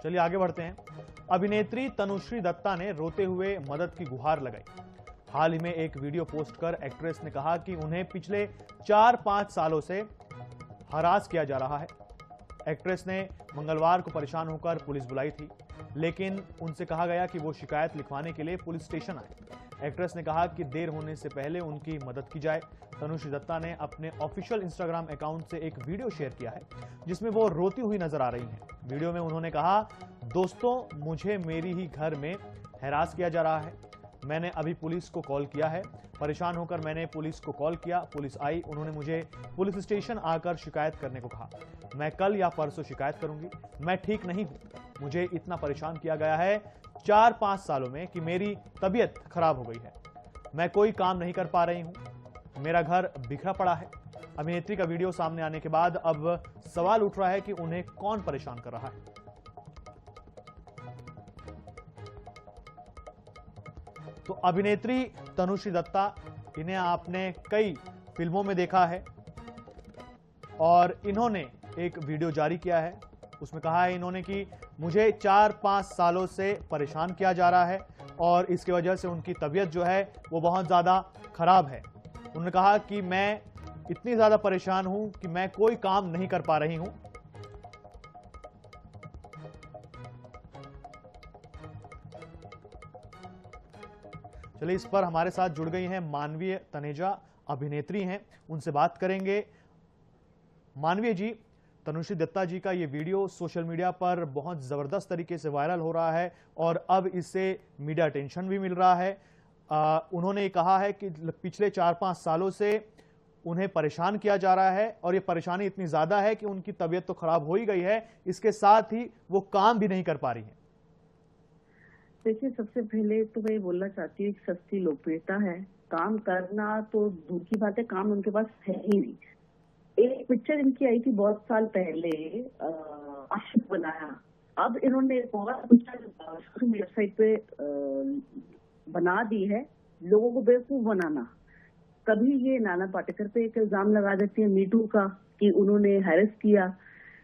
चलिए आगे बढ़ते हैं। अभिनेत्री तनुश्री दत्ता ने रोते हुए मदद की गुहार लगाई। हाल ही में एक वीडियो पोस्ट कर एक्ट्रेस ने कहा कि उन्हें पिछले 4-5 सालों से हरास किया जा रहा है। एक्ट्रेस ने मंगलवार को परेशान होकर पुलिस बुलाई थी, लेकिन उनसे कहा गया कि वो शिकायत लिखवाने के लिए पुलिस स्टेशन आए। एक्ट्रेस ने कहा कि देर होने से पहले उनकी मदद की जाए। तनुश्री दत्ता ने अपने ऑफिशियल इंस्टाग्राम अकाउंट से एक वीडियो शेयर किया है, जिसमें वो रोती हुई नजर आ रही हैं। वीडियो में उन्होंने कहा, दोस्तों, मुझे मेरी ही घर में हरास किया जा रहा है। मैंने अभी पुलिस को कॉल किया है। परेशान होकर मैंने पुलिस को कॉल किया। पुलिस आई, उन्होंने मुझे पुलिस स्टेशन आकर शिकायत करने को कहा। मैं कल या परसों शिकायत करूंगी। मैं ठीक नहीं हूं। मुझे इतना परेशान किया गया है 4-5 सालों में कि मेरी तबीयत खराब हो गई है। मैं कोई काम नहीं कर पा रही हूं। मेरा घर बिखरा पड़ा है। अभिनेत्री का वीडियो सामने आने के बाद अब सवाल उठ रहा है कि उन्हें कौन परेशान कर रहा है। तो अभिनेत्री तनुश्री दत्ता, इन्हें आपने कई फिल्मों में देखा है और इन्होंने एक वीडियो जारी किया है। उसमें कहा है इन्होंने कि मुझे 4-5 सालों से परेशान किया जा रहा है और इसकी वजह से उनकी तबीयत जो है वो बहुत ज़्यादा खराब है। उन्होंने कहा कि मैं इतनी ज़्यादा परेशान हूं कि मैं कोई काम नहीं कर पा रही हूं। चलिए, इस पर हमारे साथ जुड़ गई हैं मानवीय तनेजा, अभिनेत्री हैं, उनसे बात करेंगे। मानवीय जी, तनुश्री दत्ता जी का ये वीडियो सोशल मीडिया पर बहुत जबरदस्त तरीके से वायरल हो रहा है और अब इससे मीडिया अटेंशन भी मिल रहा है। उन्होंने कहा है कि पिछले 4-5 सालों से उन्हें परेशान किया जा रहा है और ये परेशानी इतनी ज्यादा है कि उनकी तबीयत तो खराब हो ही गई है, इसके साथ ही वो काम भी नहीं कर पा रही है। देखिए, सबसे पहले तो मैं बोलना चाहती हूँ, सस्ती लोकप्रियता है। काम करना तो दूर की बात है, काम उनके पास है ही नहीं। एक पिक्चर इनकी आई थी बहुत साल पहले, आशिक बनाया। अब इन्होंने एक और पिक्चर सोशल वेबसाइट पे बना दी है, लोगों को बेवकूफ बनाना। कभी ये नाना पाटेकर पे एक इल्जाम लगा देती है मीटू का कि उन्होंने हैरेस किया,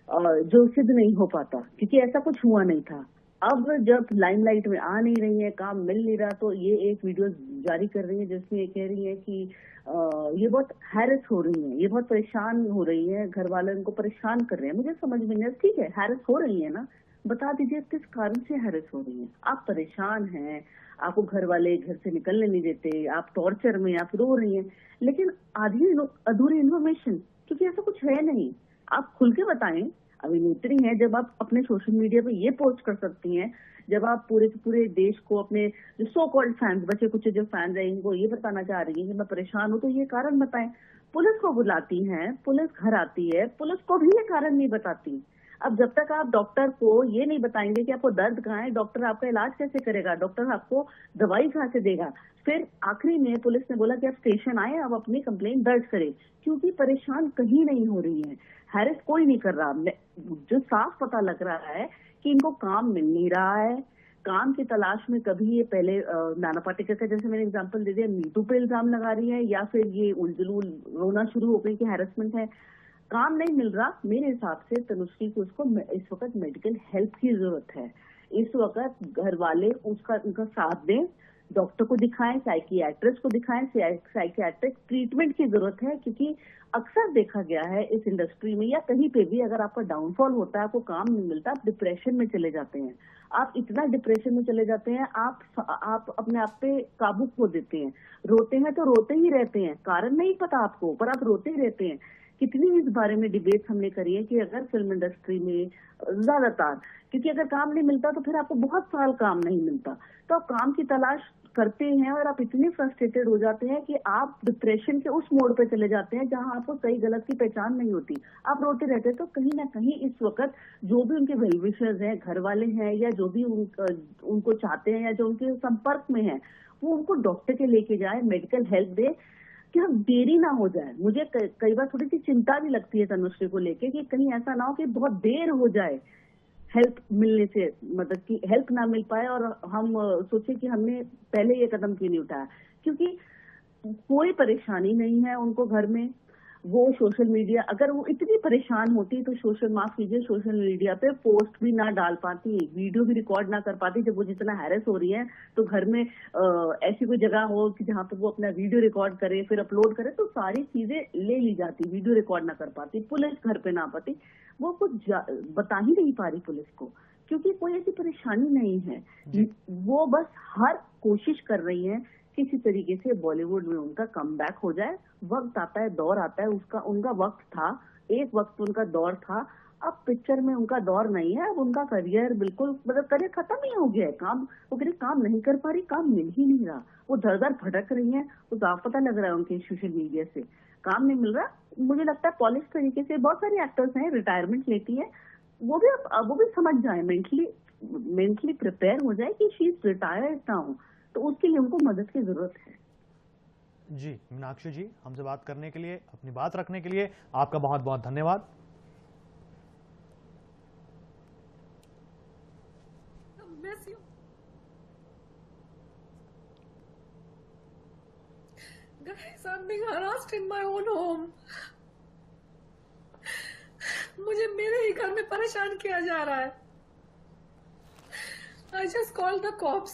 जो सिद्ध नहीं हो पाता क्योंकि ऐसा कुछ हुआ नहीं था। अब जब लाइमलाइट में आ नहीं रही है, काम मिल नहीं रहा, तो ये एक वीडियो जारी कर रही है जिसमें ये कह रही है कि ये बहुत हैरेस हो रही है, ये बहुत परेशान हो रही है, घर वाले उनको परेशान कर रहे हैं। मुझे समझ में नहीं, ठीक है हैरेस हो रही है ना, बता दीजिए किस कारण से हैरेस हो रही है। आप परेशान हैं, आपको घर वाले घर से निकलने नहीं देते, आप टॉर्चर में, आप रो रही हैं, लेकिन आधी अधूरी इन्फॉर्मेशन, क्योंकि ऐसा कुछ है नहीं। आप खुल के बताएं। अभिनेत्री हैं, जब आप अपने सोशल मीडिया पे ये पोस्ट कर सकती हैं, जब आप पूरे के पूरे देश को, अपने जो सो कॉल्ड फैंस, बचे कुछ जो फैंस हैं, इनको ये बताना चाह रही हैं कि मैं परेशान हूं, तो ये कारण बताएं। पुलिस को बुलाती हैं, पुलिस घर आती है, पुलिस को भी ये कारण नहीं बताती। अब जब तक आप डॉक्टर को ये नहीं बताएंगे कि आपको दर्द कहाँ है, डॉक्टर आपका इलाज कैसे करेगा, डॉक्टर आपको दवाई कहाँ से देगा। फिर आखिरी में पुलिस ने बोला कि आप स्टेशन आए, आप अपनी कंप्लेंट दर्ज करें, क्योंकि परेशान कहीं नहीं हो रही है, हैरेस कोई नहीं कर रहा। जो साफ पता लग रहा है कि इनको काम मिल नहीं रहा है। काम की तलाश में कभी ये पहले नाना पाटेकर का, जैसे मैंने एग्जांपल दे दिया, मीटू पे इल्जाम लगा रही है, या फिर ये उलझुल रोना शुरू हो गई कि हैरेसमेंट है। काम नहीं मिल रहा। मेरे हिसाब से तनुश्री को उसको इस वक्त मेडिकल हेल्प की जरूरत है। इस वक्त घर वाले उनका साथ दें, डॉक्टर को दिखाएं, साइकियाट्रिस्ट को दिखाएं, साइकियाट्रिक ट्रीटमेंट की जरूरत है। क्योंकि अक्सर देखा गया है इस इंडस्ट्री में या कहीं पे भी, अगर आपका डाउनफॉल होता है, आपको काम नहीं मिलता, आप डिप्रेशन में चले जाते हैं। आप इतना डिप्रेशन में चले जाते हैं, आप अपने आप पे काबू खो देते हैं। रोते हैं तो रोते ही रहते हैं, कारण नहीं पता आपको, पर आप रोते ही रहते हैं। कितनी इस बारे में डिबेट हमने करी है कि अगर फिल्म इंडस्ट्री में ज्यादातर, क्योंकि अगर काम नहीं मिलता तो फिर आपको बहुत साल काम नहीं मिलता, तो आप काम की तलाश करते हैं और आप इतने फ्रस्ट्रेटेड हो जाते हैं कि आप डिप्रेशन के उस मोड पे चले जाते हैं जहां आपको सही गलत की पहचान नहीं होती, आप रोते रहते हैं। तो कहीं ना कहीं इस वक्त जो भी उनके वेल विशर्स हैं, घर वाले हैं, या जो भी उनको चाहते हैं या जो उनके संपर्क में है, वो उनको डॉक्टर के लेके जाए, मेडिकल हेल्प दे, कि हम देरी ना हो जाए। मुझे कई बार थोड़ी सी चिंता भी लगती है तनुश्री को लेके कि कहीं ऐसा ना हो कि बहुत देर हो जाए हेल्प मिलने से, मदद की हेल्प ना मिल पाए और हम सोचे कि हमने पहले ये कदम क्यों नहीं उठाया। क्योंकि कोई परेशानी नहीं है उनको घर में, वो सोशल मीडिया, अगर वो इतनी परेशान होती तो माफ कीजिए, सोशल मीडिया पे पोस्ट भी ना डाल पाती, वीडियो भी रिकॉर्ड ना कर पाती। जब वो जितना हैरेस हो रही है तो घर में ऐसी कोई जगह हो कि जहाँ पे वो अपना वीडियो रिकॉर्ड करे फिर अपलोड करे, तो सारी चीजें ले ली जाती, वीडियो रिकॉर्ड ना कर पाती, पुलिस घर पे ना पाती। वो कुछ बता ही नहीं पा रही पुलिस को, क्योंकि कोई ऐसी परेशानी नहीं है। वो बस हर कोशिश कर रही है किसी तरीके से बॉलीवुड में उनका कमबैक हो जाए। वक्त आता है, दौर आता है, उसका उनका वक्त था, एक वक्त उनका दौर था। अब पिक्चर में उनका दौर नहीं है, अब उनका करियर बिल्कुल मतलब करियर खत्म ही हो गया है। काम वो कह काम नहीं कर पा रही, काम मिल ही नहीं रहा, वो दर दर भटक रही है। तो साफ पता लग रहा है उनके सोशल मीडिया से काम नहीं मिल रहा। मुझे लगता है पॉलिश तरीके से बहुत सारी एक्टर्स हैं रिटायरमेंट लेती है, वो भी समझ जाए, मेंटली प्रिपेयर हो जाए कि शी इज रिटायर्ड नाउ, तो उसके लिए उनको मदद की जरूरत है। जी मीनाक्षी जी, हमसे बात करने के लिए, अपनी बात रखने के लिए आपका बहुत बहुत धन्यवाद। Guys, I'm being harassed in my own home. मुझे मेरे ही घर में परेशान किया जा रहा है। I just called the cops.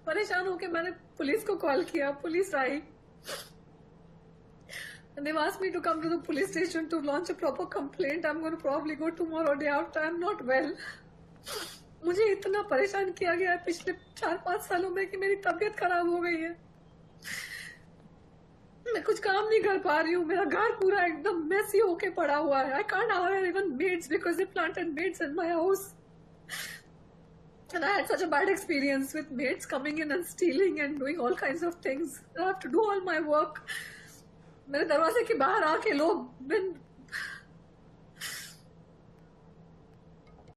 परेशान होके मैंने पुलिस को कॉल किया, police I. And they've asked me to come to the police station to launch a proper complaint. I'm going to probably go tomorrow day after. I'm not well. मुझे इतना परेशान किया गया है पिछले 4-5 सालों में कि मेरी तबीयत खराब हो गई है। मैं कुछ काम नहीं कर पा रही हूँ, मेरा घर पूरा एकदम मेसी होके पड़ा हुआ है। I can't hire even maids because they planted maids in my house. And I had such a bad experience with maids coming in and stealing and doing all kinds of things. I have to do all my work. मेरे दरवाजे के बाहर आके लोग